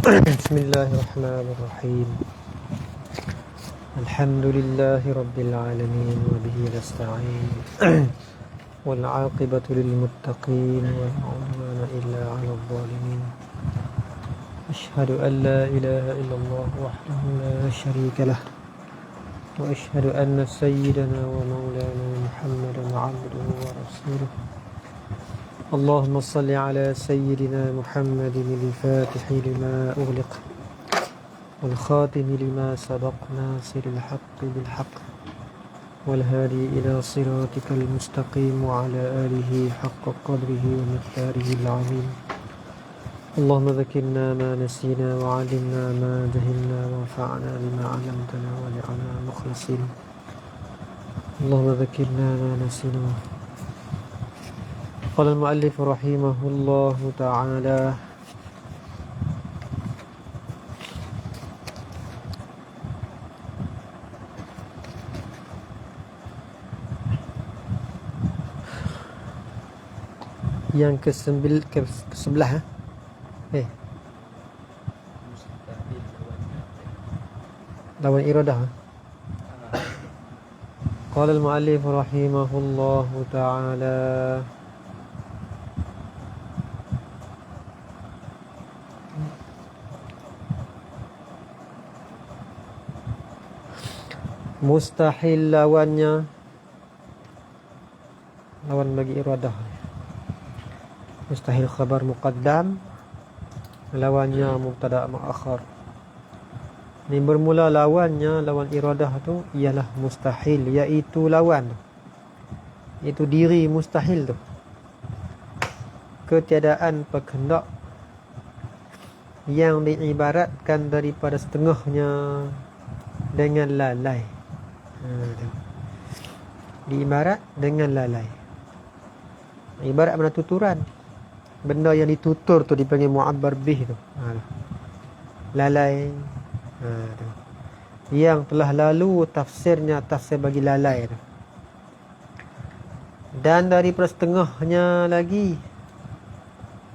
بسم الله الرحمن الرحيم. الحمد لله رب العالمين وبه نستعين والعاقبة للمتقين ولا عدوان إلا على الظالمين. أشهد أن لا إله إلا الله وحده لا شريك له وأشهد أن سيدنا ومولانا محمدا عبده ورسوله. اللهم صل على سيدنا محمد الفاتح لما أغلق والخاتم لما سبق ناصر الحق بالحق والهادي إلى صراطك المستقيم وعلى آله حق قدره ومقداره العظيم. اللهم ذكرنا ما نسينا وعلمنا ما جهلنا وانفعنا بما علمتنا واجعلنا مخلصين. اللهم ذكرنا ما نسينا. قال المؤلف رحمه الله تعالى: yang ke-11 lawan iradah. Qala al-muallif rahimahullahu ta'ala: mustahil lawannya, lawan bagi iradah. Mustahil khabar muqaddam, lawannya mubtada muakhar. Ini bermula lawannya, lawan iradah tu ialah mustahil, iaitu lawan, itu diri mustahil tu, ketiadaan berkehendak yang diibaratkan daripada setengahnya dengan lalai. Diibarat dengan lalai. Ibarat mana tuturan. Benda yang ditutur tu dipanggil mu'abbar bih tu. Lalai. Yang telah lalu tafsirnya tafsir bagi lalai tu. Dan daripada setengahnya lagi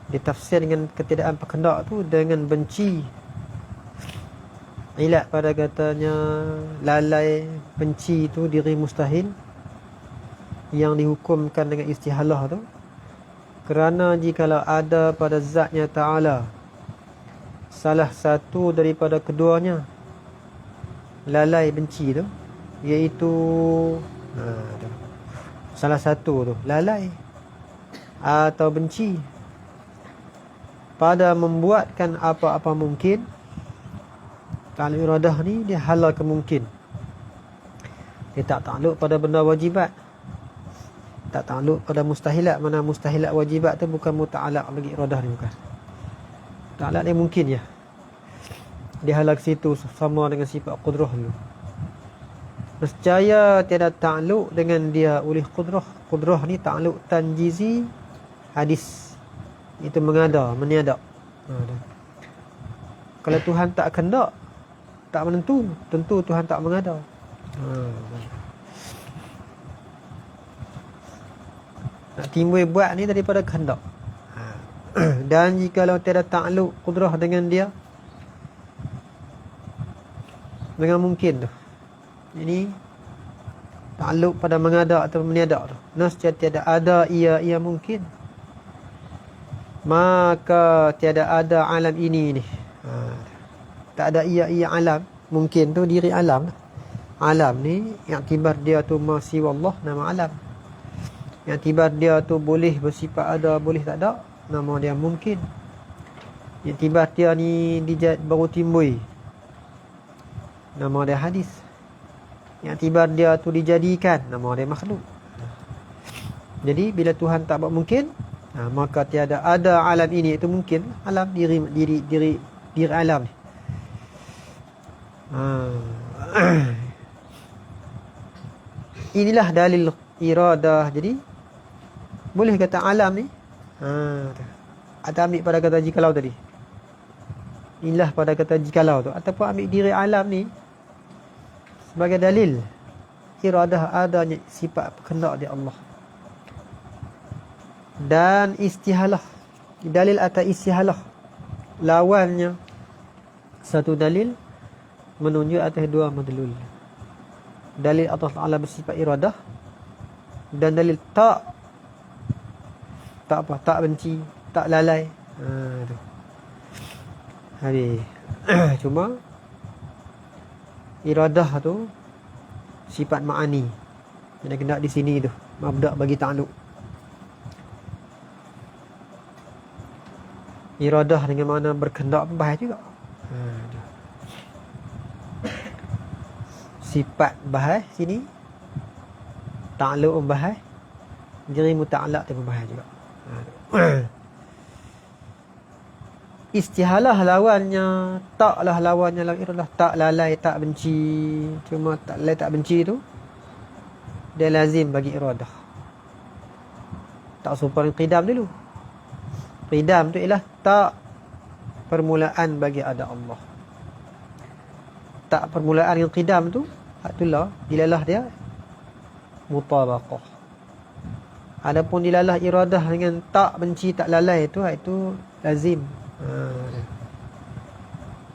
ditafsir dengan ketiadaan berkehendak tu dengan benci. Ilat pada katanya lalai, benci tu diri mustahil yang dihukumkan dengan istihalah tu, kerana jikalau ada pada zatnya ta'ala salah satu daripada keduanya, lalai benci tu, iaitu salah satu tu lalai atau benci, pada membuatkan apa-apa mungkin. Ta'alluq iradah ni dia halal kemungkin. Dia tak takluk pada benda wajibat, tak takluk pada mustahilat. Mana mustahilat wajibat tu bukan muta'alaq bagi iradah ni, bukan. Ta'alaq dia mungkin ya. Dia halal ke situ sama dengan sifat qudrah dulu. Nescaya tiada takluk dengan dia oleh qudrah. Qudrah ni takluk tanjizi hadis. Itu mengada, meniada. Kalau Tuhan tak kehendak, tak menentu, tentu Tuhan tak mengada. Nak timbul buat ni daripada kehendak. Dan jikalau tiada takluk qudrah dengan dia, dengan mungkin tu, ini takluk pada mengada atau meniada tu, nescaya tiada ada ia mungkin, maka tiada ada alam ini ni. Tak ada ia alam. Mungkin tu diri alam. Alam ni iktibar dia tu masih wallah, nama alam. Iktibar dia tu boleh bersifat ada, boleh tak ada, nama dia mungkin. Iktibar dia ni baru timbul, nama dia hadis. Iktibar dia tu dijadikan, nama dia makhluk. Jadi bila Tuhan tak buat mungkin, maka tiada ada alam ini. Itu mungkin alam, diri alam ni. Inilah dalil iradah. Jadi boleh kata alam ni, atau ambil pada kata jikalau tadi, inilah pada kata jikalau tu, ataupun ambil diri alam ni sebagai dalil iradah adanya sifat kehendak di Allah. Dan istihalah, dalil atas istihalah, lawannya Satu dalil menunjuk atas dua madlul. Dalil Allah Ta'ala bersifat iradah, dan dalil tak benci, tak lalai. Tu. Habis. Cuma iradah tu sifat ma'ani. Kena kena di sini tu. Mabda' bagi ta'aluk. Iradah dengan mana berkendak pun bahaya juga. Sifat bahaya sini, ta'aluk pun bahaya, diri muta'alak tu pun bahaya juga. Istihalah lawannya, taklah lawannya dalam iradah. Tak lalai, tak benci. Cuma tak lalai, tak benci tu dia lazim bagi iradah. Tak serupa dengan qidam dulu. Qidam tu ialah tak permulaan bagi ada Allah. Tak permulaan dengan qidam tu, itulah dilalah dia mutabaqah. Adapun dilalah iradah dengan tak benci, tak lalai tu, itu lazim.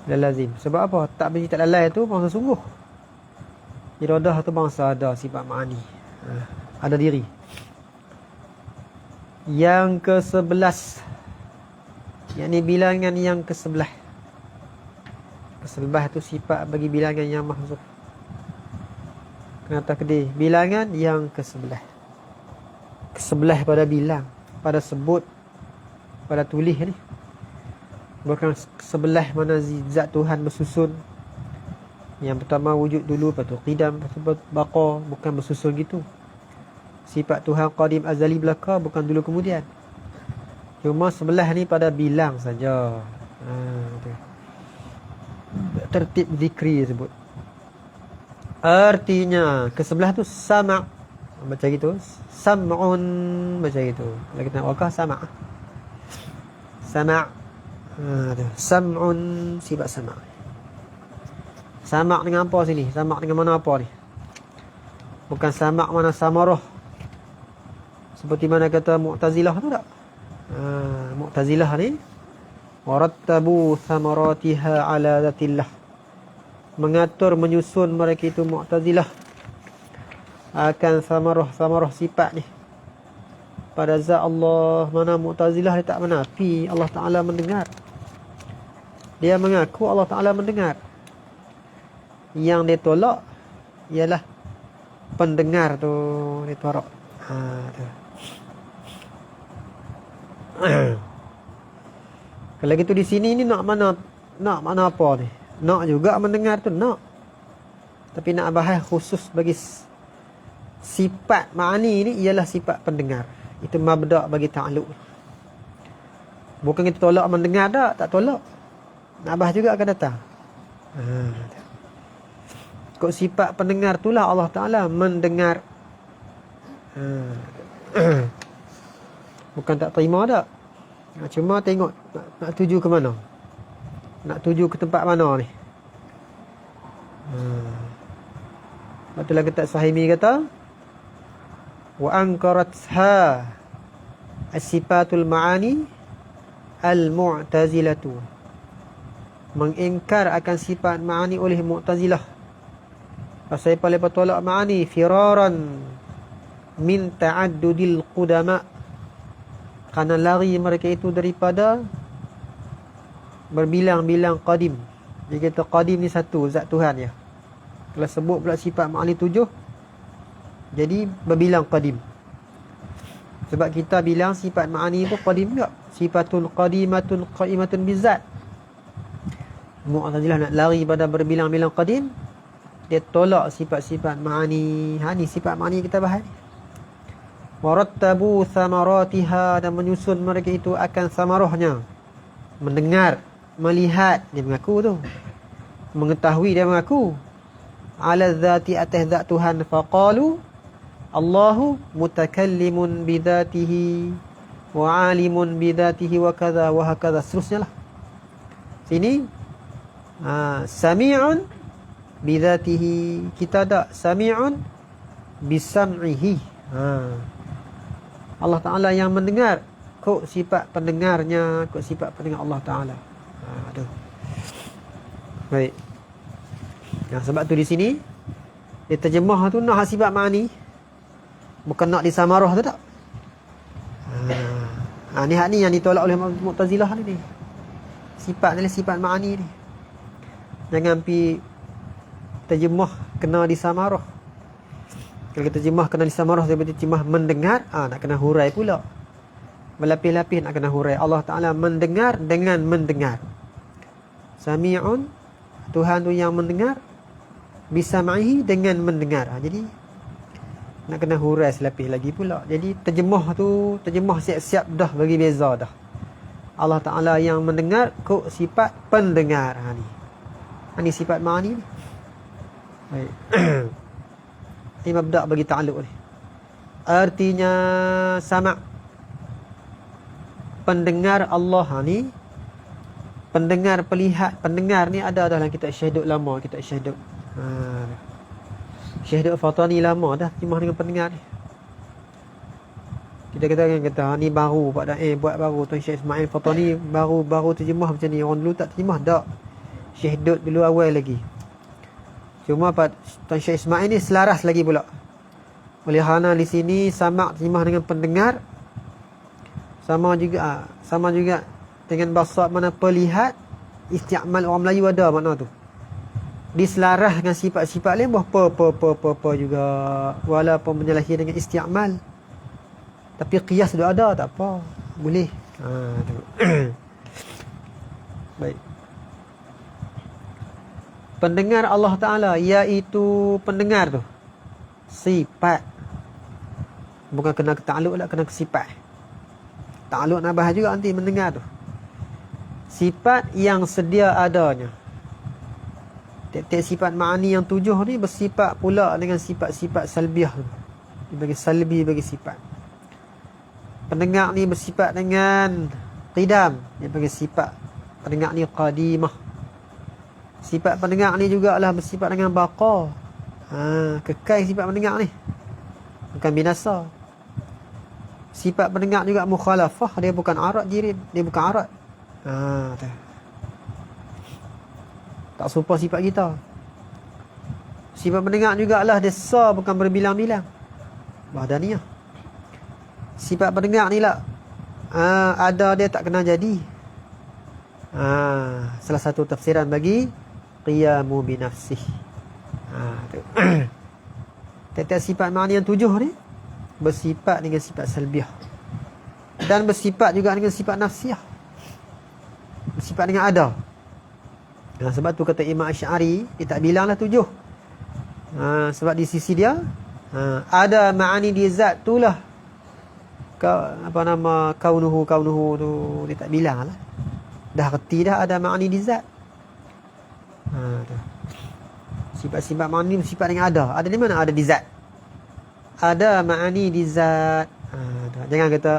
Dia lazim. Sebab apa? Tak benci, tak lalai tu bangsa sungguh. Iradah tu bangsa ada sifat ma'ani. Ada diri. Yang ke-11, yakni bilangan yang ke-11. Ke-11 tu sifat bagi bilangan yang mahzuf. Kata kedih, bilangan yang ke-11. Ke-11 pada bilang, pada sebut, pada tulis ni. Bukan sebelah mana zat Tuhan bersusun. Yang pertama wujud dulu, lepas tu qidam, lepas tu baqa. Bukan bersusun gitu. Sifat Tuhan qadim azali belaka, bukan dulu kemudian. Cuma sebelah ni pada bilang saja. Tertib zikri sebut. Artinya ke-11 tu sama'. Baca gitu. Sam'un, baca gitu. Kalau kita nak wakah sama'. Sama'. Sam'un, sifat sama'. Sama' dengan apa sini? Sama' dengan mana apa ni? Bukan sama' mana samarah. Seperti mana kata Mu'tazilah tu tak? Mu'tazilah ni warattabu samaratiha ala zatillah. Mengatur, menyusun mereka itu Mu'tazilah akan samarah sifat ni pada zat Allah. Mana Mu'tazilah dia tak menafi Allah Ta'ala mendengar. Dia mengaku Allah Ta'ala mendengar. Yang dia tolak ialah pendengar tu dia tolak. Tu. Kalau gitu di sini ni nak mana apa ni? Nak juga mendengar tu, nak. Tapi nak bahas khusus bagi sifat ma'ani ni ialah sifat pendengar. Itu mabda' bagi ta'aluk. Bukan kita tolak mendengar tak tolak. Nak bahas juga akan datang. Kok sifat pendengar itulah Allah Ta'ala mendengar. Bukan tak terima tak. Cuma tengok nak tuju ke mana. Nak tuju ke tempat mana ni. Betul lah kata Sahimi kata, wa ankaratha as-sifatul ma'ani al-mu'tazilatu. Mengingkar akan sifat ma'ani oleh Mu'tazilah. Pasal lepas tolak ma'ani firaran min ta'addudil qudama. Kerana lari mereka itu daripada berbilang-bilang qadim. Dia kata qadim ni satu, zat Tuhan ya. Kalau sebut pula sifat ma'ani 7, jadi berbilang qadim. Sebab kita bilang sifat ma'ani pun qadim juga. Sifatul qadimatun qa'imatun bizat. Mu'tazilah nak lari pada berbilang-bilang qadim. Dia tolak sifat-sifat ma'ani. Ni sifat ma'ani kita bahas ni. Warattabu samaratiha, dan menyusun mereka itu akan samarahnya. Mendengar, melihat, dia mengaku tu. Mengetahui, dia mengaku. Ala dhati, atas zat Tuhan. Faqalu Allahu mutakallimun bidhatihi wa alimun bidhatihi wa kadha wa hakadha. Seterusnya lah. Sini sami'un bidhatihi. Kita ada sami'un bisam'ihi. Allah Ta'ala yang mendengar. Kok sifat pendengarnya, kok sifat pendengar Allah Ta'ala. Baik. Sebab tu di sini dia terjemah tu nak sifat ma'ani, bukan nak disamarah tu tak. Ni hak ni yang ditolak oleh Mu'tazilah ni. Sifat ni sifat ma'ani ni. Jangan pi terjemah kena disamarah. Kalau kita terjemah kena disamarah seperti terjemah mendengar, nak kena hurai pula. Berlapis-lapis nak kena hurai. Allah Ta'ala mendengar dengan mendengar. Sami'un, Tuhan tu yang mendengar, bisam'ihi dengan mendengar. Jadi nak kena hurai selapis lagi pula. Jadi terjemah tu terjemah siap-siap dah bagi beza dah. Allah Ta'ala yang mendengar kok sifat pendengar. Ni sifat ma'ani ni. Baik. Ini mabda' bagi ta'alluq ni. Artinya sama' pendengar Allah ni. Pendengar, pelihat. Pendengar ni ada dalam kitab Syahdud lama. Kitab Syahdud. Syahdud Fatani lama dah terjemah dengan pendengar ni. Kita kata ni baru Pak Daim buat baru. Tuan Syekh Ismail Fatani baru terjemah macam ni. Orang dulu tak terjemah dak. Syahdud dulu awal lagi. Cuma Tuan Syekh Ismail ni selaras lagi pula. Oleh kerana di sini sama terjemah dengan pendengar. Sama juga dengan bahasa mana pelihat. Isti'mal orang Melayu ada makna tu. Diselarah dengan sifat-sifat lain buah apa juga. Walaupun menyalahi dengan isti'mal. Tapi qiyas dah ada tak apa. Boleh. Baik. Pendengar Allah Ta'ala iaitu pendengar tu sifat. Bukan kena ta'alluq lah, kena sifat. Ta'alluq nak bahas juga nanti mendengar tu. Sifat yang sedia adanya. Tiap-tiap sifat ma'ani yang 7 ni bersifat pula dengan sifat-sifat salbiah tu. Dia bagi salbi bagi sifat. Pendengar ni bersifat dengan qidam. Dia bagi sifat pendengar ni qadimah. Sifat pendengar ni jugalah bersifat dengan baqa. Kekal sifat pendengar ni. Bukan binasa. Sifat pendengar juga mukhalafah. Dia bukan arat jirid. Dia bukan arat. Tak serupa sifat kita. Sifat pendengar jugalah desa bukan berbilang-bilang. Bahdaniyah. Sifat pendengar ni lah. Ada dia tak kena jadi. Salah satu tafsiran bagi qiyamu binafsih. Tiap-tiap sifat ma'ani yang 7 ni bersifat dengan sifat salbiah. Dan bersifat juga dengan sifat nafsiah. Bersifat dengan ada. Sebab tu kata Imam Asy'ari, dia tak bilanglah 7. Sebab di sisi dia ada ma'ani di zat tu lah. Kaunuhu tu dia tak bilang lah. Dah reti dah ada ma'ani di zat. Sifat-sifat ma'ani bersifat dengan ada. Ada di mana? Ada di zat. Ada ma'ani di zat. Jangan kata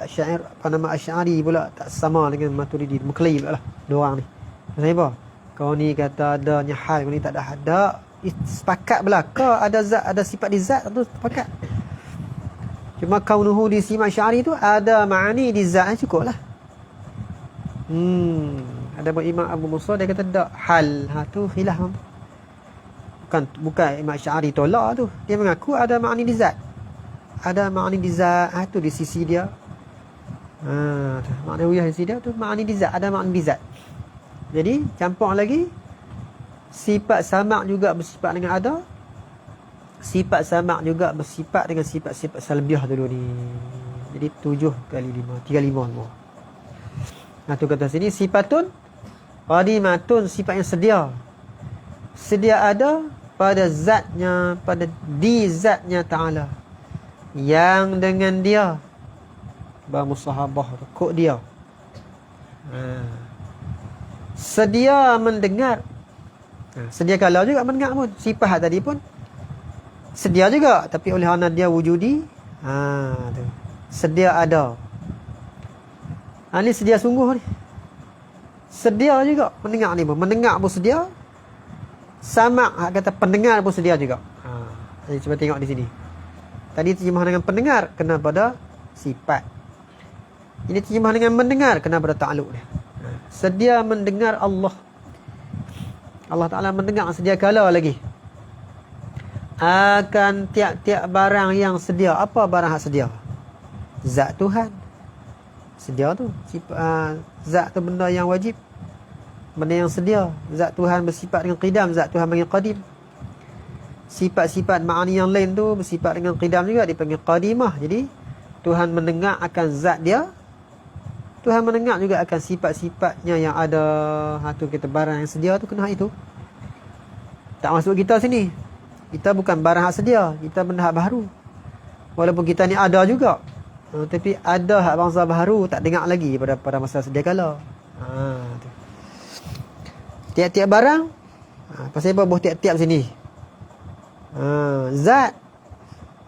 syair Asy'ari pula tak sama dengan Maturidi. Muklai pula lah dua orang ni. Maksudnya apa? Kau ni kata adanya hal, kau ni tak ada ada. Sepakat belaka ada zat, ada sifat di zat tu sepakat. Cuma kaunuhu di sifat Asy'ari tu ada ma'ani di zat cukup lah. Ada Imam Abu Musa dia kata tak hal. Tu khilaf. Bukan Imam Asy'ari tolak tu. Dia mengaku ada ma'ani di zat. Ada ma'ani di zat. Tu di sisi dia. Makna uyah di sisi dia tu ma'ani di zat. Ada ma'ani di zat. Jadi campur lagi sifat sama' juga bersifat dengan ada. Sifat sama' juga bersifat dengan sifat-sifat salbiah dulu ni. Jadi 7 kali 5 35 semua. Tu kata sini sifatun qadimatun, sifat yang sedia ada pada zatnya, pada di zatnya Ta'ala, yang dengan dia bermusahabah kok dia sedia mendengar. Sedia kalau juga mendengar pun. Sifat tadi pun sedia juga, tapi oleh kerana dia wujudi, sedia ada. Ni sedia sungguh ni. Sedia juga mendengar ni pun. Mendengar pun sedia. Sama' kata pendengar pun sedia juga. Jadi cuba tengok di sini. Tadi terjemah dengan pendengar kena pada sifat. Ini terjemah dengan mendengar kena pada ta'alluq dia. Sedia mendengar Allah. Allah Ta'ala mendengar sedia kala lagi akan tiap-tiap barang yang sedia. Apa barang hak sedia? Zat Tuhan. Sedia tu zat tu benda yang wajib, benda yang sedia. Zat Tuhan bersifat dengan qidam, zat Tuhan panggil qadim. Sifat-sifat ma'ani yang lain tu bersifat dengan qidam juga, dipanggil qadimah. Jadi Tuhan mendengar akan zat dia, Tuhan mendengar juga akan sifat-sifatnya yang ada. Tu kita barang yang sedia tu kena itu. Tak masuk kita sini. Kita bukan barang hak sedia, kita benda hak baru. Walaupun kita ni ada juga, tapi ada hak bangsa baru tak dengar lagi pada masa sedia kala. Tu. Tiap-tiap barang, pasal apa buh tiap-tiap sini? Zat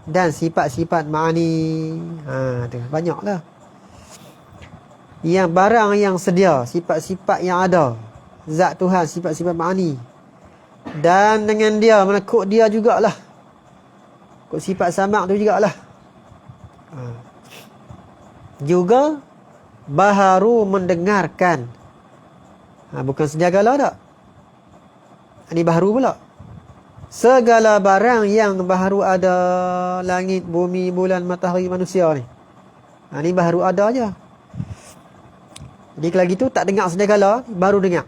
dan sifat-sifat ma'ani. Tu banyaklah. Yang barang yang sedia, sifat-sifat yang ada, zat Tuhan, sifat-sifat ma'ani. Dan dengan dia, mana kod dia jugalah, kod sifat samak tu jugalah. Juga baharu mendengarkan. Bukan sedia kala tak. Ini baharu pula. Segala barang yang baharu ada, langit, bumi, bulan, matahari, manusia ni. Ini baharu ada aja. Jadi kalau gitu tak dengar sedia kala, baru dengar.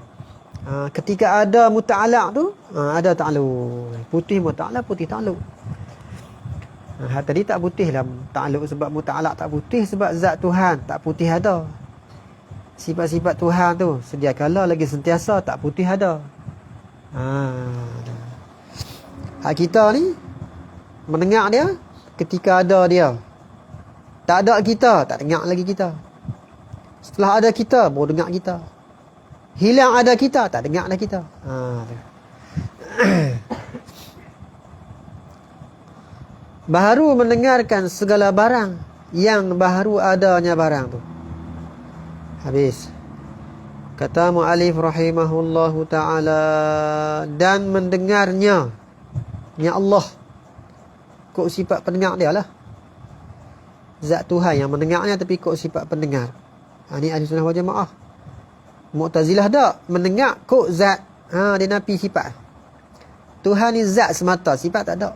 Ketika ada muta'alaq tu, ada ta'alluq. Putih muta'alaq, putih ta'alluq. Tadi tak putih lah ta'alluq sebab muta'alaq tak putih, sebab zat Tuhan tak putih ada. Sifat-sifat Tuhan tu sedia kala lagi sentiasa tak putih ada. Hak kita ni mendengar dia ketika ada dia. Tak ada kita, tak dengar lagi kita. Setelah ada kita, baru dengar kita. Hilang ada kita, tak dengar dah kita. Baharu mendengarkan segala barang yang baharu adanya barang tu. Habis. Kata mu'alif rahimahullahu ta'ala, dan mendengarnya, ya Allah. Kok sifat pendengar dia lah. Zat Tuhan yang mendengarnya, tapi kok sifat pendengar. Ini ahli sunnah wal jamaah. Mu'tazilah tak mendengar kok zat. Dia nafi sifat. Tuhan ni zat semata, sifat tak ada.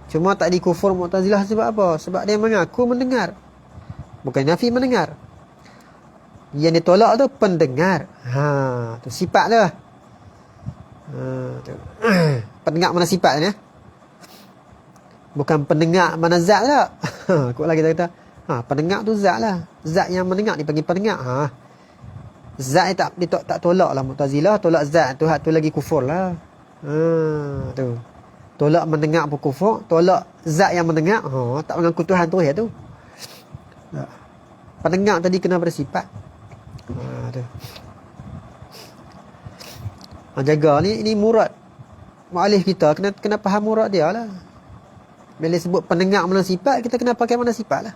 Cuma tak dikufur Mu'tazilah sebab apa? Sebab dia mengaku mendengar, bukan nafi mendengar. Yang ditolak tu pendengar. Tu sifat tu. Tu. Pendengar mana sifat ni? Bukan pendengar mana zat tak. Kok lagi kita kata pendengar tu zat lah. Zat yang mendengar dipanggil pendengar. Zat tak tolak lah Mu'tazilah. Tolak zat tu, tu lagi kufur lah. Tu. Tolak mendengar pun kufur. Tolak zat yang mendengar, tak mengaku Tuhan tu ya tu. Pendengar tadi kena bersifat. Tu. Jaga ni murad mu'alif kita, kena faham murad dia lah. Bila sebut pendengar mana sifat, kita kena pakai mana sifat lah.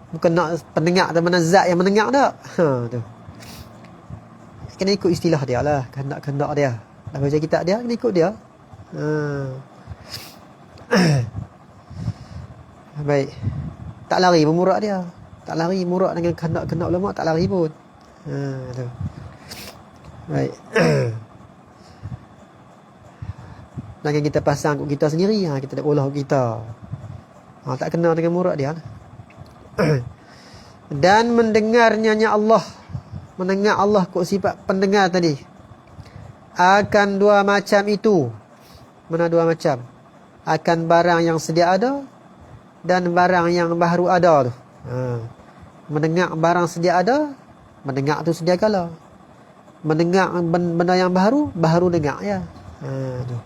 Bukan nak pendengar atau mana zat yang mendengar tak. Tu. Kena ikut istilah dia lah, kehendak dia. Dah baca kitab dia, kena ikut dia. Baik. Tak lari pun murad dia. Tak lari murad dengan kehendak ulama, tak lari pun. Tu. Baik. Jangan kita pasang kut kita sendiri. Kita dah olah kita. Tak kena dengan murad dia. Dan mendengarnya Allah. Mendengar Allah kok sifat pendengar tadi. Akan dua macam itu. Mana dua macam? Akan barang yang sedia ada dan barang yang baru ada tu. Mendengar barang sedia ada, mendengar tu sedia kala. Mendengar benda yang baru dengar ya. Tu.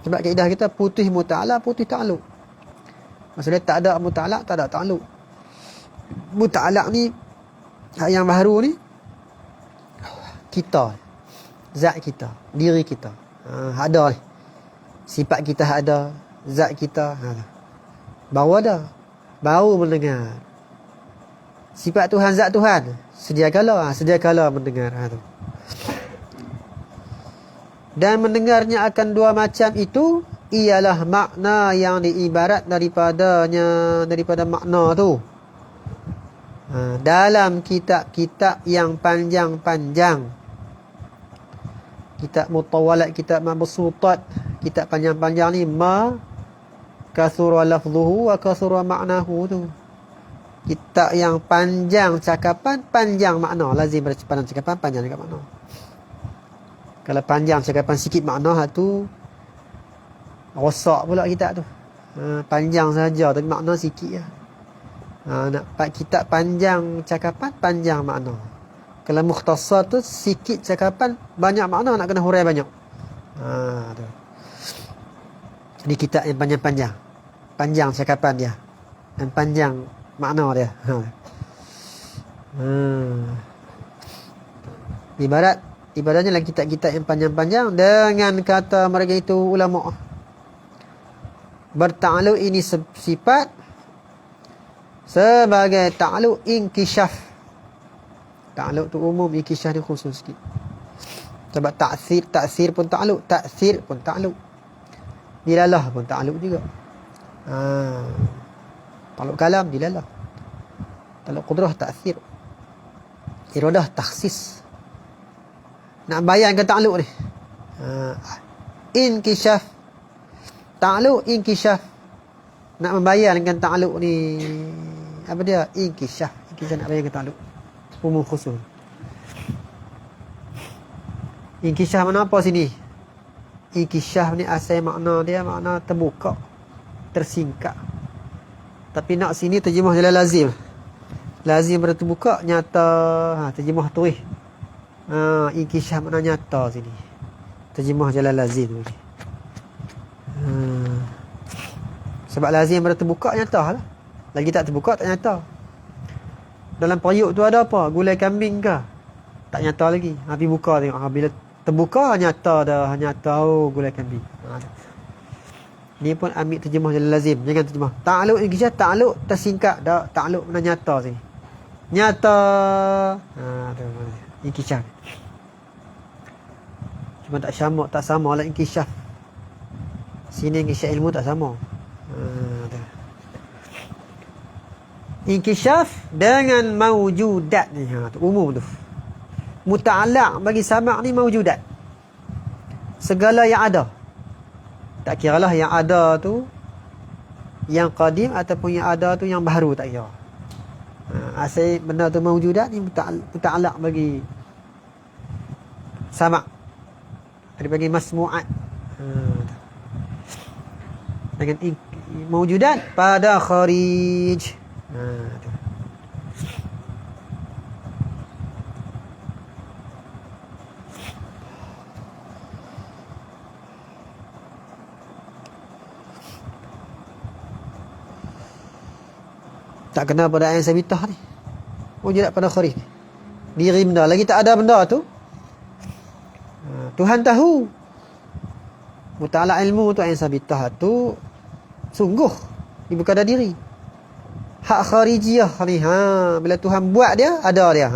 Sebab kaedah kita putih muta'alaq, putih ta'alluq. Maksudnya tak ada muta'alaq, tak ada ta'alluq. Muta'alaq ni yang baru ni kita, zat kita, diri kita. Ada ni. Sifat kita ada, zat kita baru ada, baru mendengar. Sifat Tuhan, zat Tuhan sedia kala mendengar. Tu. Dan mendengarnya akan dua macam itu ialah makna yang diibarat daripada makna tu. Dalam kitab-kitab yang panjang-panjang kitab mutawalat, kitab mabsutat, kitab panjang-panjang ni kathura lafzuhu wa kathura ma'nahu tu. Kitab yang panjang cakapan, panjang makna. Lazim panjang cakapan, panjang juga makna. Kalau panjang cakapan sikit makna, tu rosak pula kitab tu. Panjang saja tapi makna sikit lah. Nak kitab panjang cakapan, panjang makna. Kalau mukhtasar tu sikit cakapan, banyak makna, nak kena hurai banyak. Tu. Ini kitab yang panjang-panjang. Panjang cakapan dia. Dan panjang makna dia. Ibaratnya dalam kitab-kitab yang panjang-panjang, dengan kata mereka itu ulama, bertakluk ini sifat sebagai takluk inkishaf. Takluk tu umum, inkishaf ni khusus sikit. Sebab taksir pun takluk, taksir pun takluk, dilalah pun takluk juga. Takluk kalam dilalah, takluk qudrah taksir, iradah takhsis. Nak bayangkan takluk ni, inkishaf, takluk inkishaf. Nak membayangkan takluk ni, apa dia? Inkishaf nak bayangkan takluk umum khusus. Inkishaf mana apa sini? Inkishaf ni asal makna dia makna terbuka, tersingkap. Tapi nak sini terjemah jalan lazim. Lazim pada terbuka, nyata. Terjemah tuih. Inkishaf makna nyata sini. Terjemah jalan lazim tu. Sebab lazim pada terbuka, nyata lah. Lagi tak terbuka, tak nyata. Dalam periuk tu ada apa? Gulai kambing ke? Tak nyata lagi. Habis buka tengok. Bila terbuka, nyata dah. Nyata, gulai kambing. Ni pun ambil terjemah jalan lazim. Jangan terjemah takluk inkishaf, takluk tersingkap. Takluk mana nyata sini. Nyata. Inkishaf. Cuma tak sama lah inkishaf. Sini inkishaf ilmu tak sama. Inkishaf dengan mawjudat ni. Tu umum tu. Muta'alaq bagi samak ni mawjudat. Segala yang ada. Tak kiralah yang ada tu yang qadim ataupun yang ada tu yang baru, tak kira. Asal benda tu mawjudat ni muta'alaq bagi samak. Ada bagi masmu'at. Dengan mawjudat pada kharij. Tak kena pada ayat sabitah ni. Mawjudat pada kharij. Diri benda lagi tak ada benda tu. Tuhan tahu. Muta'ala ilmu tu ayat sabitah tu sungguh ibu kada diri. Hak kharijiyah ni, bila Tuhan buat dia, ada dia.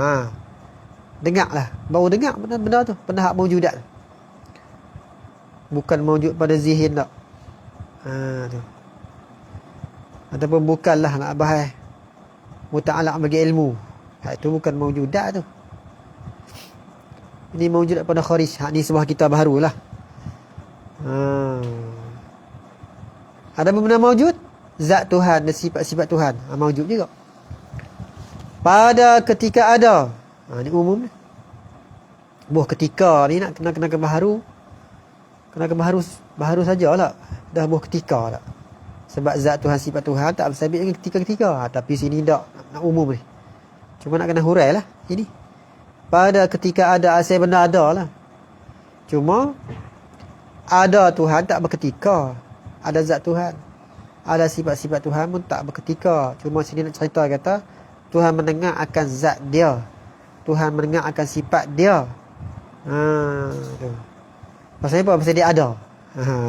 Dengarlah, baru dengar benda tu, benda hak mawjudat. Bukan mawjud pada zihin tak. Tu. Ataupun bukanlah nak bahas muta'alaq bagi ilmu. Hak tu bukan mawjudat tu. Ini mawjudat pada kharij. Hak ni sebuah kitab barulah. Ada benda mawjud, zat Tuhan dan sifat-sifat Tuhan mawjud juga. Pada ketika ada. Ni umum ni. Buah ketika ni nak kena ke baharu. Kena ke baharu sajalah. Dah buah ketika tak. Sebab zat Tuhan, sifat Tuhan tak bersabit dengan ketika-ketika. Tapi sini tak nak umum ni. Cuma nak kena hurai lah ini. Pada ketika ada, asal benda ada lah. Cuma ada Tuhan tak berketika. Ada zat Tuhan, ada sifat-sifat Tuhan pun tak berketika. Cuma sini nak cerita kata Tuhan mendengar akan zat dia, Tuhan mendengar akan sifat dia. Tu. Pasal apa? Pasal dia ada.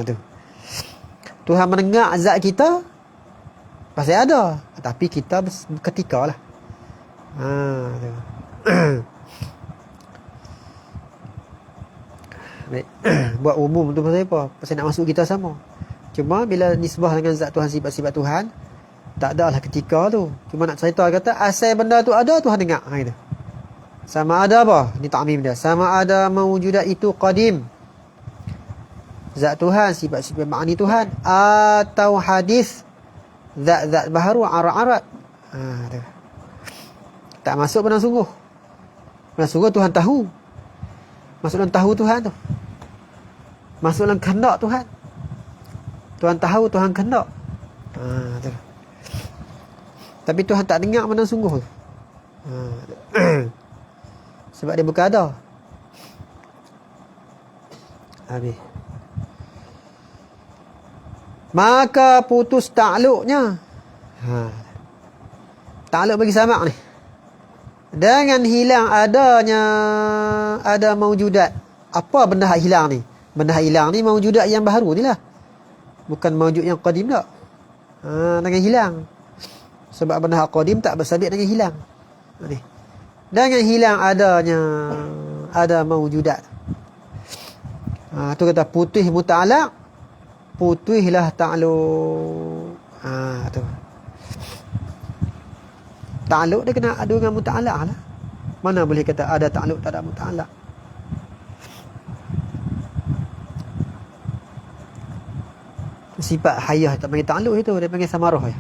Tu. Tuhan mendengar zat kita pasal ada, tapi kita berketika lah. Tu. Baik. Buat umum tu pasal apa? Pasal nak masuk kita sama. Cuma bila nisbah dengan zat Tuhan, sifat-sifat Tuhan, tak ada lah ketika tu. Cuma nak cerita kata asal benda tu ada, Tuhan dengar. Gitu. Sama ada apa? Ni ta'mim dia. Sama ada mawujudat itu qadim, zat Tuhan, sifat-sifat ma'ani Tuhan, atau hadis zat-zat baharu, arat-arat. Tak masuk benar sungguh. Benar sungguh Tuhan tahu. Masuk dalam tahu Tuhan tu. Masuk dalam kehendak Tuhan. Tuhan tahu, Tuhan kehendak. Tapi Tuhan tak dengar benar sungguh. Sebab dia bukan ada. Habis. Maka putus takluknya. Takluk bagi samak ni. Dengan hilang adanya ada mawujudat. Apa benda hak hilang ni? Benda hak hilang ni mawujudat yang baru ni lah. Bukan mawujud yang qadim tak. Dengan hilang. Sebab benda hak qadim tak bersabit dengan hilang. Ni. Dengan hilang adanya ada mawujudat. Tu kata putih muta'alaq, putihlah ta'aluk. Tu. Ta'aluk dia kena ada dengan muta'alaq lah. Mana boleh kata ada ta'aluk tak ada muta'alaq. Sifat hayah tak panggil ta'aluk itu, dia panggil samarah ya.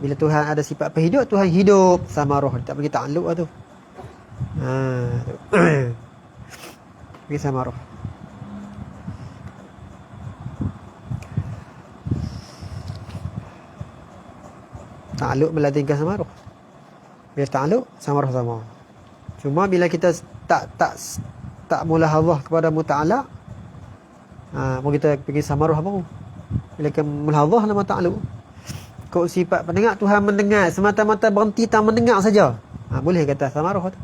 Bila Tuhan ada sifat penghidup, Tuhan hidup, samarah, tak panggil ta'aluk lah tu. Panggil samarah. Ta'aluk meladingkan samarah. Bila ta'aluk, samarah sama. Cuma bila kita tak mulahadhah kepada muta'alaq, mau kita pergi samarah apa? Bila kita mulahadhah nama ta'aluk. Kau sifat pendengar, Tuhan mendengar, semata-mata berhenti tak mendengar saja. Boleh kata samarah tu.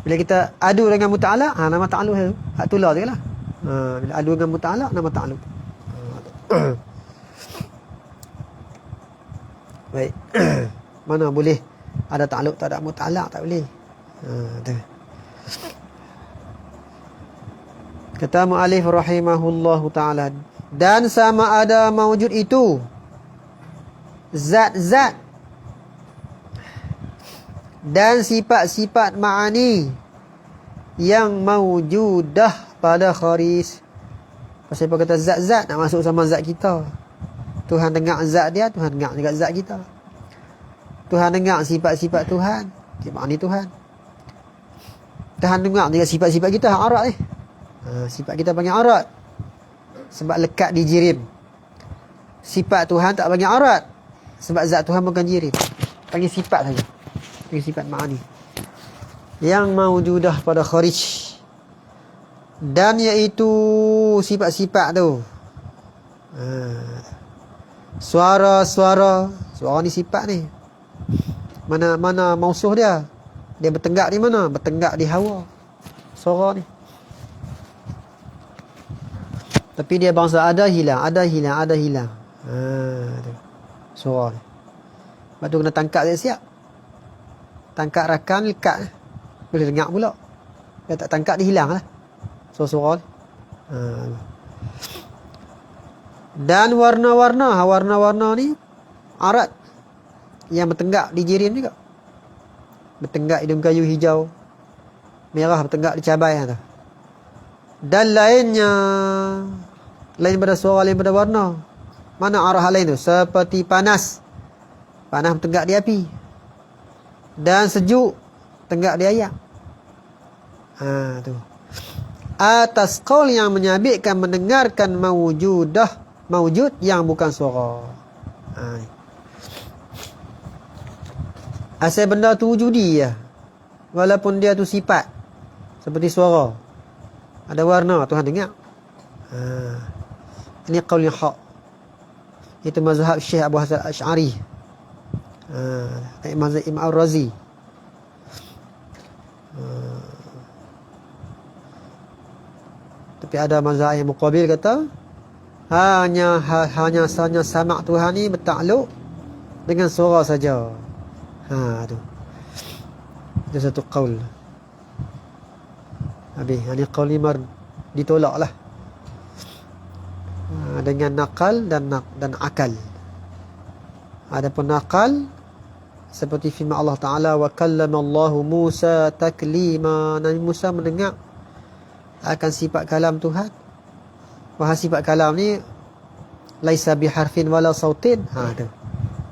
Bila kita adu dengan muta'alaq, nama ta'aluk tu. Hak tular je lah. Bila adu dengan muta'alaq, nama ta'aluk. Baik. Mana boleh ada ta'aluk tak ada muta'alaq, tak boleh. Kata mu'alif rahimahullahu ta'ala, dan sama ada mawujud itu zat-zat dan sifat-sifat ma'ani yang mawujudah pada kharis. Pasal apa kata zat-zat, nak masuk sama zat kita. Tuhan dengar zat dia, Tuhan dengar juga zat kita. Tuhan dengar sifat-sifat Tuhan, ma'ani Tuhan. Tuhan dengar juga sifat-sifat kita, arat ni. Sifat kita panggil arat sebab lekat di jirim. Sifat Tuhan tak panggil arat sebab zat Tuhan bukan jirim. Panggil sifat saja. Panggil sifat ma'ani yang mawujudah pada kharij. Dan iaitu sifat-sifat tu. Suara ni sifat ni. Mana mausuh dia? Dia bertenggak di mana? Bertenggak di hawa. Suara ni. Tapi dia bangsa ada hilang. Suara ni. Lepas tu kena tangkap siap-siap. Tangkap rakan, lekat. Boleh dengar pula. Dia tak tangkap, dia hilang lah. Suara ni. Dan warna-warna ni arat yang bertenggak di jirim juga. Bertenggak hidung kayu hijau, merah bertenggak di cabai tu. Dan lainnya, lain pada suara, lain pada warna. Mana arah lain tu? Seperti panas bertenggak di api, dan sejuk tenggak di air. Tu. Atas qaul yang menyabitkan mendengarkan mawujud yang bukan suara. Asal benda tu wujudi ya. Walaupun dia tu sifat seperti suara, ada warna, Tuhan dengar. Ini qaul yang hak. Itu mazhab Syekh Abu Hasan Asy'ari. Mazhab Imam Ar-Razi. Tapi ada mazhab yang muqabil kata hanya samak Tuhan ni bertakluk dengan suara saja. Tu. Itu satu qaul. Habis, ini qaul ni ditolaklah. Dengan nakal dan akal. Adapun nakal Seperti firman Allah Ta'ala, wa kallamallahu Musa taklima. Nabi Musa mendengar akan sifat kalam Tuhan. Wahai sifat kalam ni laisa biharfin wala sautin. Tu.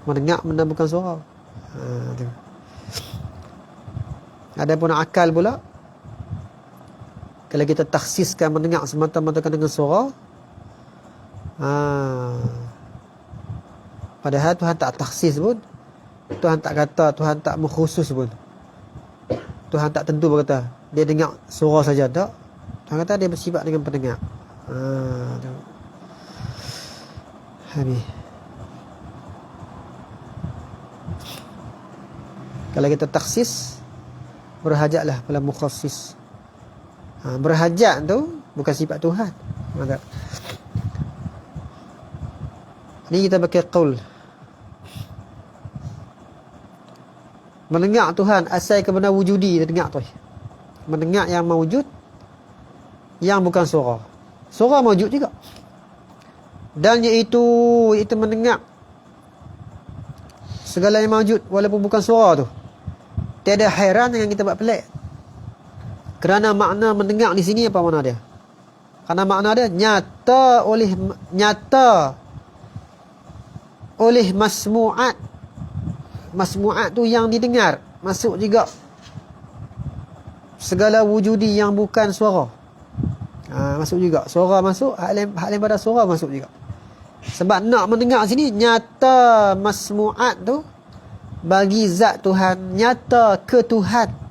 Mendengar benda bukan suara. Tu. Adapun akal pula, kalau kita takhsiskan mendengar semata-mata dengan suara, padahal Tuhan tak takhsis pun. Tuhan tak kata, Tuhan tak mengkhusus pun. Tuhan tak tentu berkata dia dengar suara saja, tak. Tuhan kata dia bersifat dengan pendengar. Habis. Kalau kita takhsis, berhajatlah pada mukhassis. Berhajat tu bukan sifat Tuhan. Maka ni kita pakai qaul. Mendengar Tuhan asal ke benda wujudi, dia dengar tu. Mendengar yang mawujud, yang bukan suara. Suara mawujud juga. Dan iaitu mendengar segala yang mawujud walaupun bukan suara tu. Tiada hairan dengan kita buat pelik. Kerana makna mendengar di sini apa makna dia? Kerana makna dia nyata oleh masmu'at. Masmu'at tu yang didengar. Masuk juga segala wujudi yang bukan suara. Masuk juga. Suara masuk, hak lain pada suara masuk juga. Sebab nak mendengar sini, nyata masmu'at tu bagi zat Tuhan, nyata ke Tuhan.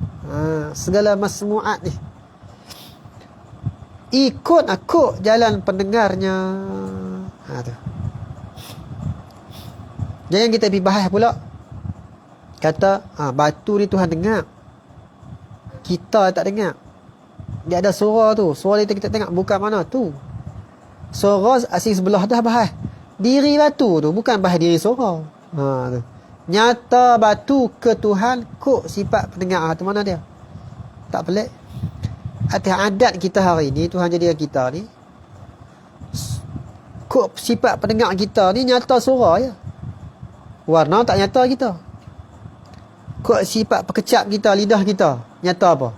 Segala masmu'at ni ikut jalan pendengarnya. Tu. Jangan kita pergi bahas pula kata batu ni Tuhan dengar, kita tak dengar. Dia ada suara tu, suara kita tengok, bukan mana tu. Suara asing sebelah dah bahas diri batu tu, bukan bahas diri suara. Tu. Nyata batu ke Tuhan kok sifat pendengar. Tu mana dia? Tak pelik. Atas adat kita hari ni, Tuhan jadikan kita ni kok sifat pendengar kita ni nyata suara je. Warna tak nyata kita. Kok sifat pekecap kita, lidah kita nyata apa?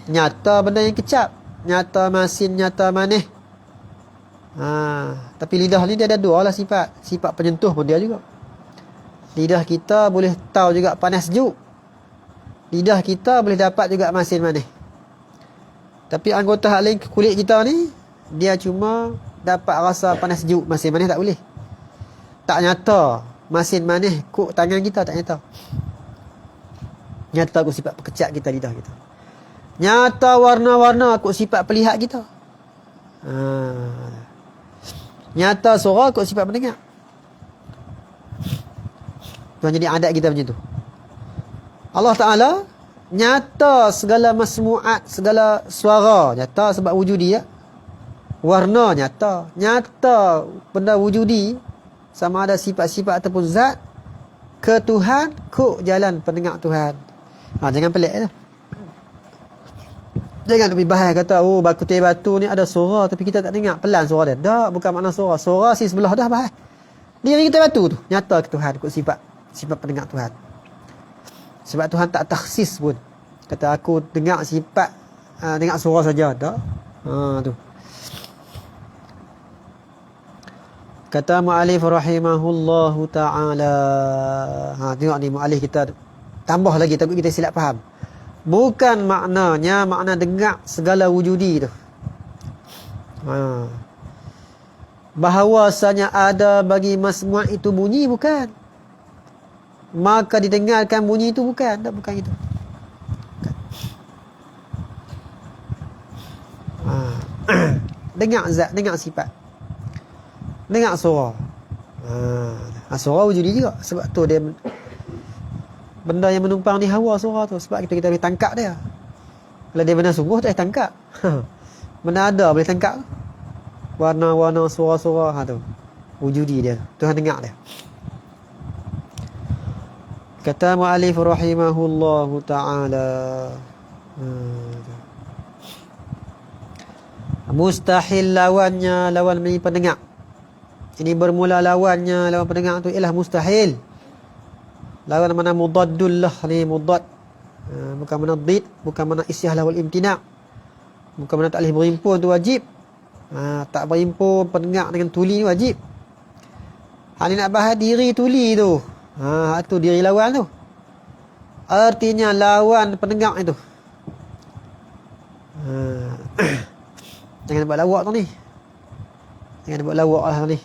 Nyata benda yang kecap, nyata masin, nyata manis. Tapi lidah ni dia ada dua lah sifat. Sifat penyentuh pun dia juga. Lidah kita boleh tahu juga panas sejuk. Lidah kita boleh dapat juga masin manis. Tapi anggota hak lain kulit kita ni, dia cuma dapat rasa panas sejuk, masin manis tak boleh. Tak nyata masin manis kok tangan kita, tak nyata. Nyata kok sifat pekecap kita, lidah kita. Nyata warna-warna kok sifat pelihat kita. Nyata suara kok sifat pendengar. Tuhan jadi adat kita macam tu. Allah Ta'ala nyata segala masmu'at, segala suara nyata sebab wujudi ya. Warna nyata, nyata benda wujudi sama ada sifat-sifat ataupun zat ke Tuhan kok jalan pendengar Tuhan. Jangan pelik lah. Jangan lebih bahaya kata baku teh batu ni ada suara tapi kita tak dengar, pelan suara dia. Tak, bukan makna suara. Suara si sebelah dah bahaya. Diri kita batu tu nyata ke Tuhan kok sifat pendengar Tuhan. Sebab Tuhan tak takhsis pun. Kata aku dengar sifat dengar suara saja, tak. Tu. Kata mu'alif rahimahullahu ta'ala. Tengok ni mu'alif kita tambah lagi, takut kita silap faham. Bukan maknanya makna dengar segala wujudi tu. Bahawasanya ada bagi masmu' itu bunyi, bukan. Maka didengarkan bunyi itu, bukan. Tak, bukan itu. Dengar zat, dengar sifat, dengar suara. Suara wujudi juga. Sebab tu dia benda yang menumpang di hawa suara tu. Sebab kita boleh tangkap dia. Kalau dia benda sungguh tak boleh tangkap. Benda ada boleh tangkap. Warna-warna suara-suara tu wujudi dia. Tuhan dengar dia. Kata mu'alif rahimahullahu ta'ala, mustahil lawan bagi pendengar. Ini bermula lawan pendengar tu ialah mustahil. Lawan mana mudaddul lah ni, mudad. Bukan mana did, bukan mana isyahlah wal imtina'. Bukan mana tak boleh berhimpun tu wajib. Tak berhimpun pendengar dengan tuli ni wajib. Ni nak bahas diri tuli tu. Tu diri lawan tu. Artinya lawan pendengar itu. Jangan buat lawak tu ni. Jangan buat lawak lah ni.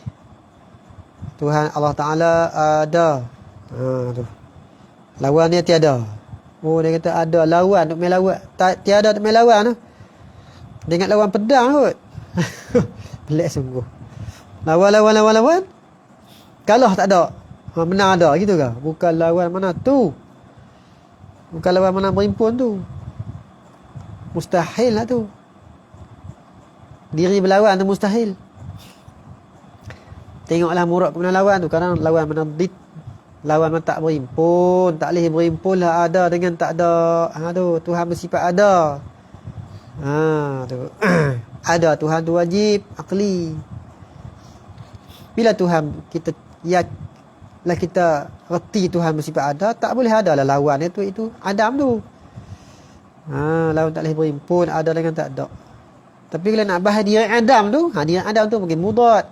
Tuhan Allah Ta'ala ada. Tu. Lawan dia tiada. Dia kata ada lawan untuk main lawan. Tiada untuk main lawan tu. Dia ingat lawan pedang kot. Pelik sungguh. Lawan. Kalah tak ada. Menang ada gitu ke? Bukan lawan mana tu. Bukan lawan mana berimpun tu. Mustahil lah tu. Diri berlawan tu mustahil. Tengoklah murad ke mana lawan tu. Kadang lawan mana dit. Lawan mana tak berimpun. Tak boleh berimpun lah ada dengan tak ada. Tu Tuhan bersifat ada. Tu. Ada Tuhan tu wajib akli. Bila Tuhan kita kita reti Tuhan bersifat ada, tak boleh ada lah lawan itu Adam tu. Lawan tak boleh berimpun ada dengan tak ada. Tapi kalau nak bahas diri Adam tu, diri Adam tu mungkin mudad.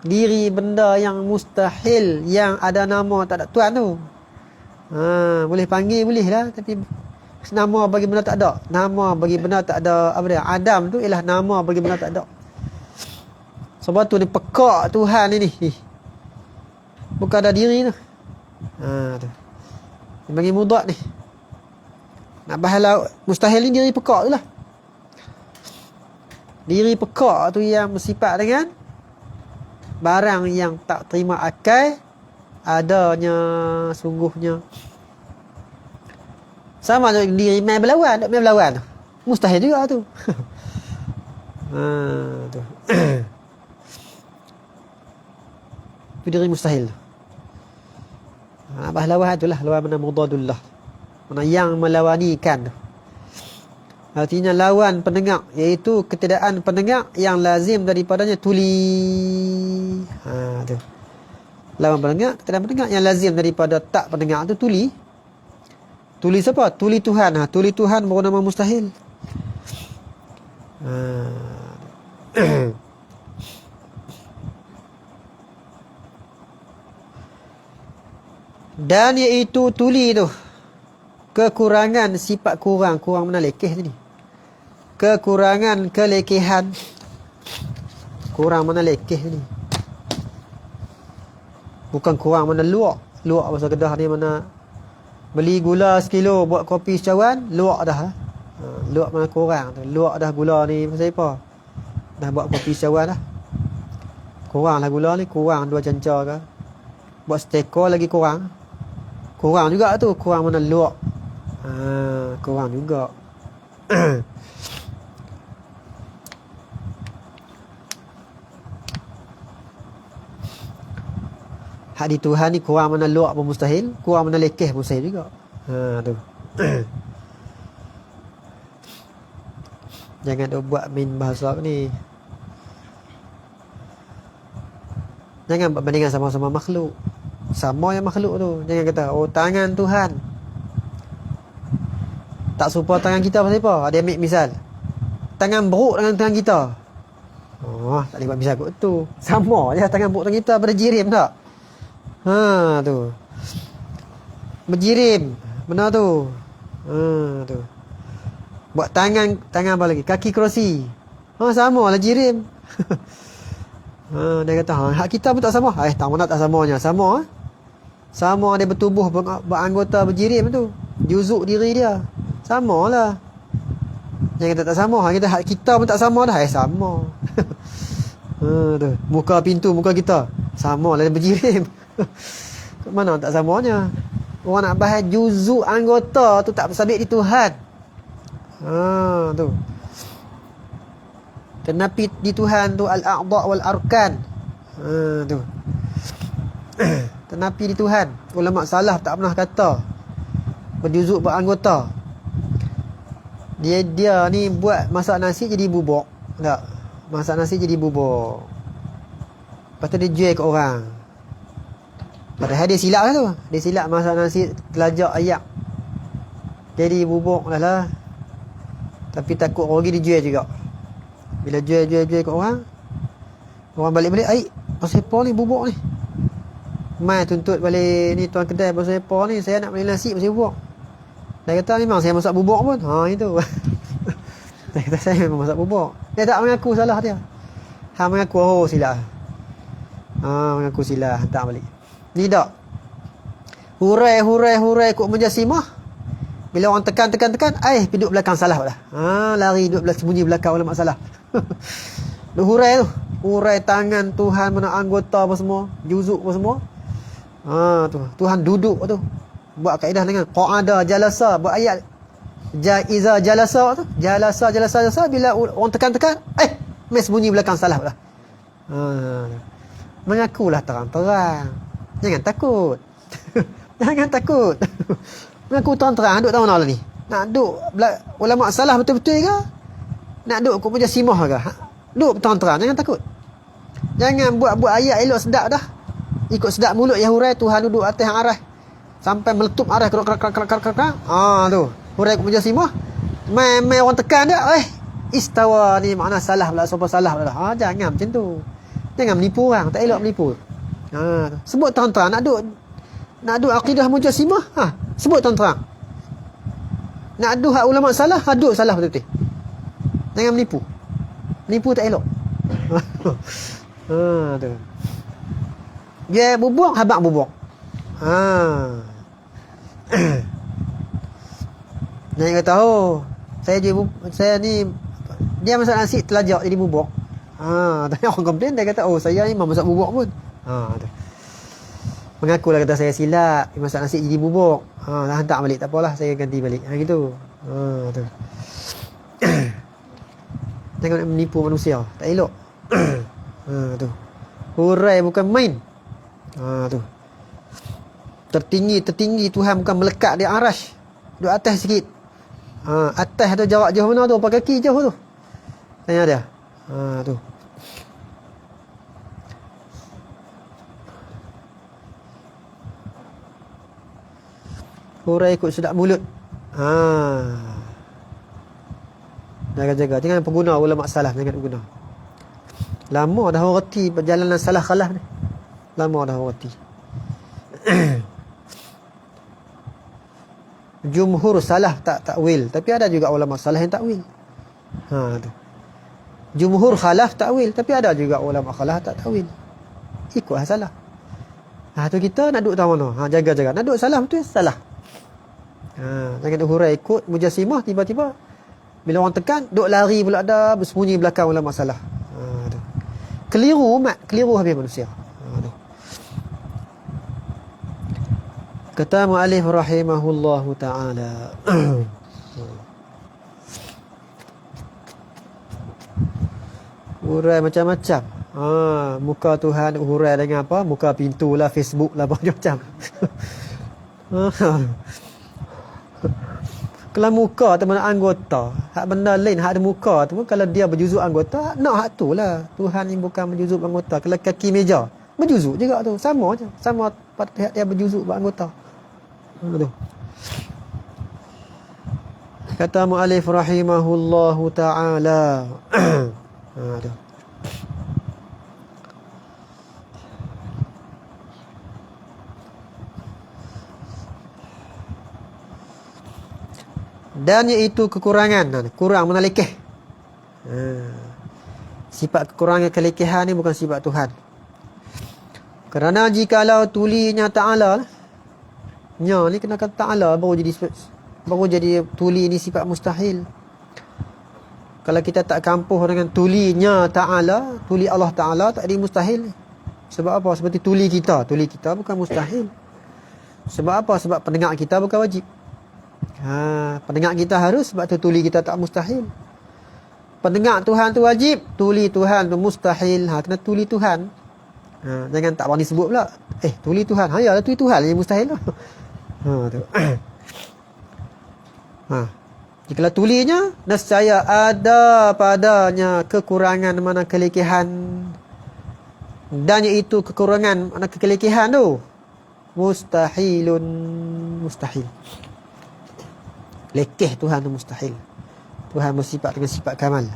Diri benda yang mustahil, yang ada nama tak ada Tuhan tu. Boleh panggil boleh lah, tapi nama bagi benda tak ada. Nama bagi benda tak ada apa dia? Adam tu ialah nama bagi benda tak ada. Sebab tu ni pekak Tuhan ini. Bukan ada diri tu. Tu. Dia bagi mudad ni. Nak bahas mustahil ni diri pekak tu lah. Diri pekak tu yang bersifat dengan barang yang tak terima akal adanya sungguhnya. Sama dengan diri main berlawan tu. Mustahil juga tu. Tu. Itu diri mustahil. Bahas lawan tu lah. Lawan mana mudadullah. Mana yang melawanikan tu. Artinya lawan pendengar, iaitu ketiadaan pendengar yang lazim daripadanya tuli. Tu. Lawan pendengar, ketiadaan pendengar yang lazim daripada tak pendengar tu tuli. Tuli siapa? Tuli Tuhan. Tuli Tuhan bernama mustahil. Dan iaitu tuli tu kekurangan sifat kurang mana lekeh tadi. Kekurangan kelekehan. Kurang mana lekeh tadi. Bukan kurang mana luak. Luak bahasa Kedah ni mana beli gula sekilo buat kopi secawan, luak dah. Luak mana kurang tu. Luak dah gula ni pasal apa? Dah buat kopi secawan dah. Kurang lah gula ni, kurang 2 cenca ke. Buat steko lagi kurang. Kurang juga tu, kurang mana luak. Kurang juga. Hak di Tuhan ni kurang mana luak pun mustahil, kurang mana lekeh pun mustahil juga. Tu. Jangan duk buat main bahasa ni. Jangan buat bandingan sama-sama makhluk. Sama yang makhluk tu. Jangan kata tangan Tuhan tak serupa tangan kita pasal apa? Ada ambil misal tangan beruk dengan tangan kita. Tak boleh buat misal kot tu. Sama je tangan beruk tangan kita pada jirim tak? Tu. Berjirim. Benar tu. Tu. Buat tangan apa lagi? Kaki kerusi. Sama lah jirim. Dia kata hak kita pun tak sama. Tak mana tak samanya. Sama. Sama dia bertubuh beranggota berjirim tu. Juzuk diri dia. Sama lah. Jangan kata tak sama. Hak kita pun tak sama dah. Sama. Tu. Muka pintu muka kita. Sama lah dia berjirim. Mana tak samanya. Orang nak bahas juzuk anggota tu tak bersabit di Tuhan. Tu. Kenapa di Tuhan tu al-a'dha' wal arkan. Tu. Kenapa di Tuhan? Ulama salaf tak pernah kata berjuzuk beranggota. Dia ni buat masak nasi jadi bubuk. Tak. Masak nasi jadi bubuk. Lepas tu dia jual ke orang. Padahal dia silap lah tu. Dia silap masak nasi telajak ayam. Jadi bubuk lah. Tapi takut rugi dia jual juga. Bila jual kat orang balik-balik, "Ai, pasal apa ni bubuk ni?" Mai tuntut balik ni tuan kedai, "Pasal apa ni? Saya nak beli nasi pasal bubuk." Dia kata, "Memang saya masak bubuk pun." Itu. Dia kata, "Saya memang masak bubuk." Dia tak mengaku salah dia. Mengaku silap. Mengaku silap, hantar balik. Ni tak. Hurai kok menjasimah. Bila orang tekan, duduk belakang salah pula. Lari duduk sembunyi belakang ulama salah. Duk hurai tu. Hurai tangan Tuhan, mana anggota apa semua, juzuk apa semua. Tu. Tuhan duduk tu. Buat kaedah dengan qa'ada jalasa, buat ayat jaiza jalasa tu. Jalasa bila orang tekan, mai sembunyi belakang salah pula. Mengakulah terang-terang. Jangan takut. Jangan takut. Mengaku terang-terang. Duk tahu mana lah ni? Nak duk ulama salah betul-betul ke? Nak duk kau punya simah ke? Duk terang-terang. Jangan takut. Jangan buat ayat elok sedap dah. Ikut sedap mulut yang hurai Tuhan duduk atas yang arah. Sampai meletup arah kerak. Tu. Hurai kau punya simah. Mai orang tekan dia. Istawa ni makna salah pula. Siapa salah pula. Jangan macam tu. Jangan menipu orang. Tak elok menipu. Sebut terang-terang. Nak duk akidah mujassimah, sebut terang-terang. Nak duk hak ulama salah, duk salah betul-betul. Jangan menipu. Menipu tak elok. Tu. Dia bubuk, habaq bubuk. Jangan kata, saya ni dia masak nasi telajak jadi bubuk. Tanya orang komplain, dia kata, saya ni masak bubuk pun. Tu. Mengakulah kata saya silap, masak nasi jadi bubuk. Hantar balik, tak apalah, saya ganti balik. Gitu. Tu. Jangan menipu manusia, tak elok. Tu. Hurai bukan main. Tu. Tertinggi Tuhan bukan melekat di arash. Duduk atas sikit. Atas tu jarak jauh mana tu? Pakai kaki jauh tu. Tanya dia. Tu. Hurai ikut sedap mulut. Jaga-jaga. Jangan pengguna ulama salah. Jangan pengguna. Lama dah orang reti perjalanan salah khalaf ni. Lama dah orang reti. Jumhur salah tak takwil. Tapi ada juga ulama salah yang takwil. Tu. Jumhur khalaf takwil. Tapi ada juga ulama khalaf tak takwil. Ikutlah salah. Tu kita nak duduk tahu mana. Jaga-jaga. Nak duduk salah betul salah. Jangan duk hurai ikut mujassimah, tiba-tiba bila orang tekan duk lari pula dah bersembunyi belakang ulama salah. Keliru habis manusia. Kata mu'allif rahimahullahu ta'ala. Hurai macam-macam. Muka Tuhan hurai dengan apa? Muka pintu lah, Facebook lah, macam-macam. Kalau muka tu mana anggota, hak benda lain, hak ada muka tu, kalau dia berjuzuk anggota, nak hak tu lah. Tuhan ni bukan berjuzuk anggota. Kalau kaki meja, berjuzuk juga tu. Sama je. Sama pada pihak dia berjuzuk anggota. Tu. Kata mu'allif rahimahullahu ta'ala. Tu. Dan iaitu kekurangan. Kurang menalekeh. Sifat kekurangan kelekehan ni bukan sifat Tuhan. Kerana jikalau tulinya ta'ala, nya ni kena kata ta'ala baru jadi tuli ni sifat mustahil. Kalau kita tak kampuh dengan tulinya ta'ala, tuli Allah Ta'ala, tak ada mustahil. Sebab apa? Seperti tuli kita bukan mustahil. Sebab apa? Sebab pendengar kita bukan wajib. Pendengar kita harus, sebab tu tuli kita tak mustahil. Pendengar Tuhan tu wajib, tuli Tuhan tu mustahil. Kena tuli Tuhan. Jangan tak berani sebut pula. Tuli Tuhan. Yalah tuli Tuhan yang mustahil lah. Tu. Jikalau tulinya, nescaya ada padanya kekurangan mana kelekehan. Dan iaitu kekurangan mana kelekehan tu. Mustahilun. Mustahil. Lekeh Tuhan tu mustahil. Tuhan bersifat dengan sifat kamal.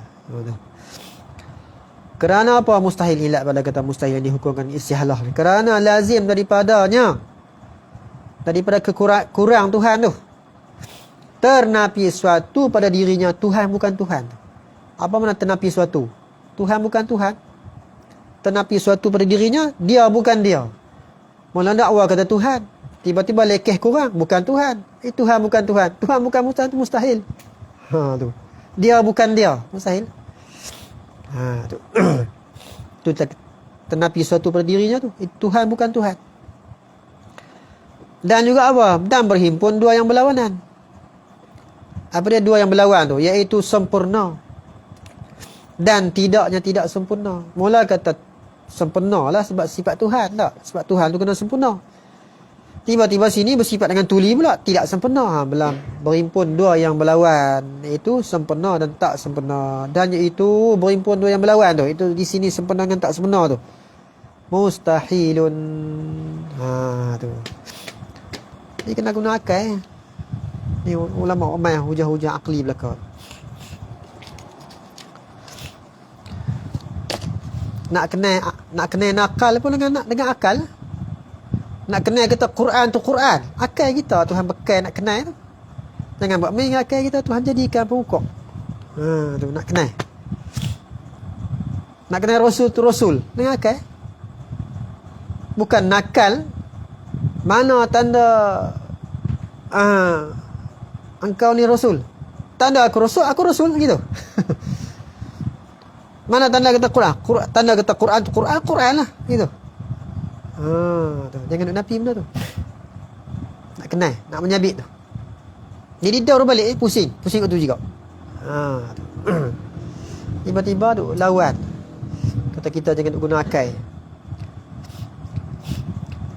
Kerana apa mustahil? Ilat pada kata mustahil yang dihukumkan istihalah. Kerana lazim daripadanya, daripada kurang Tuhan tu, ternapi suatu pada dirinya. Tuhan bukan Tuhan. Apa makna ternapi suatu? Tuhan bukan Tuhan. Ternapi suatu pada dirinya, dia bukan dia. Mula dakwa kata Tuhan, tiba-tiba lekeh kurang, bukan Tuhan. Tuhan bukan Tuhan. Tuhan bukan mustahil. Tu. Dia bukan dia, mustahil. Tu. Tu ternapi suatu pada dirinya tu. Tuhan bukan Tuhan. Dan juga apa? Dan berhimpun dua yang berlawanan. Apa dia dua yang berlawan tu? Iaitu sempurna dan tidaknya tidak sempurna. Mula kata sempurna lah sebab sifat Tuhan tak? Sebab Tuhan tu kena sempurna. Tiba-tiba sini bersifat dengan tuli pula, tidak sempurna. Berhimpun dua yang berlawan, iaitu sempurna dan tak sempurna. Dan iaitu berhimpun dua yang berlawan tu, itu di sini sempurna dengan tak sempurna tu. Mustahilun. Tu. Ni kena guna akal. Ni ulama ramai hujah-hujah akli belaka. Nak kenal nakal pun dengan akal. Nak kenal kata Quran tu Quran. Akal kita Tuhan bekal nak kenal tu. Jangan buat main akal kita, Tuhan jadikan pokok. Tu nak kenal. Nak kenal Rasul tu Rasul dengan akal. Bukan nakal. Mana tanda engkau ni Rasul? Tanda aku Rasul gitu. Mana tanda kata Quran? Tanda kata Quran tu Quran lah gitu. Tu. Jangan nak napi benda tu. Nak kenal, nak menyabit tu. Jadi dah orang balik pusing kat tu juga. Tu. Tiba-tiba tu lawan. Kata kita jangan guna akal.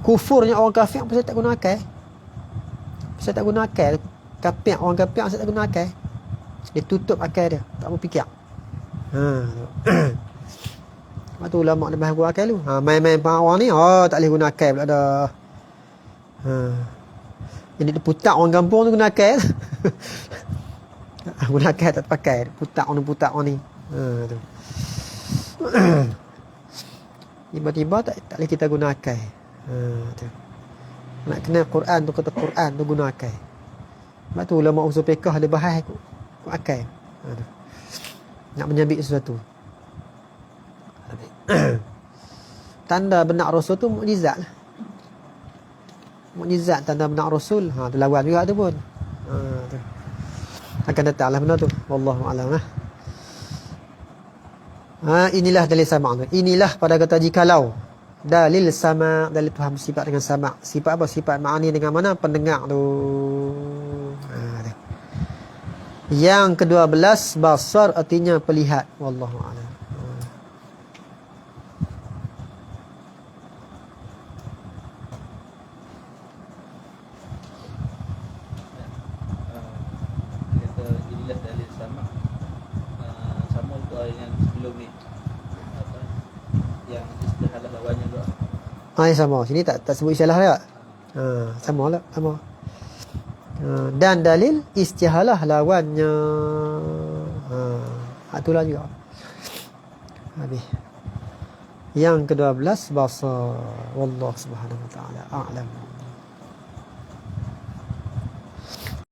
Kufurnya orang kafir pasal tak guna akal. Pasal tak guna akal. Orang kafir pasal tak guna akal. Dia tutup akal dia, tak mau fikir. Lepas tu ulama dia bahas guna akal tu. Main-main orang ni, tak boleh guna akal pula dah. Jadi dia putak orang kampung tu guna akal. Guna akal tak pakai. Putak orang ni. Tu. Tiba-tiba tak boleh kita guna akal. Tu. Nak kenal Quran tu, kata Quran tu guna akal. Sebab tu ulama usul fiqh dia bahas akal. Tu. Nak menyabit sesuatu. Tanda benar Rasul tu mukjizat lah. Mukjizat tanda benar Rasul. Tu lawan juga tu pun. Tu. Akan datanglah benda tu. Wallahu a'lam lah. Inilah dalil sama' tu. Inilah pada kata jikalau. Dalil sama', dalil Tuhan bersifat dengan sama'. Sifat apa? Sifat ma'ani dengan mana? Pendengar tu. Tu. Yang ke-12 basar artinya pelihat. Wallahu a'lam. Sama. Sini tak sebut istilah dia. Sama lah. Sama. Dan dalil istihalah lawannya. Itulah juga. Habis. Yang ke-12 basar. Wallahu subhanahu wa ta'ala a'lam.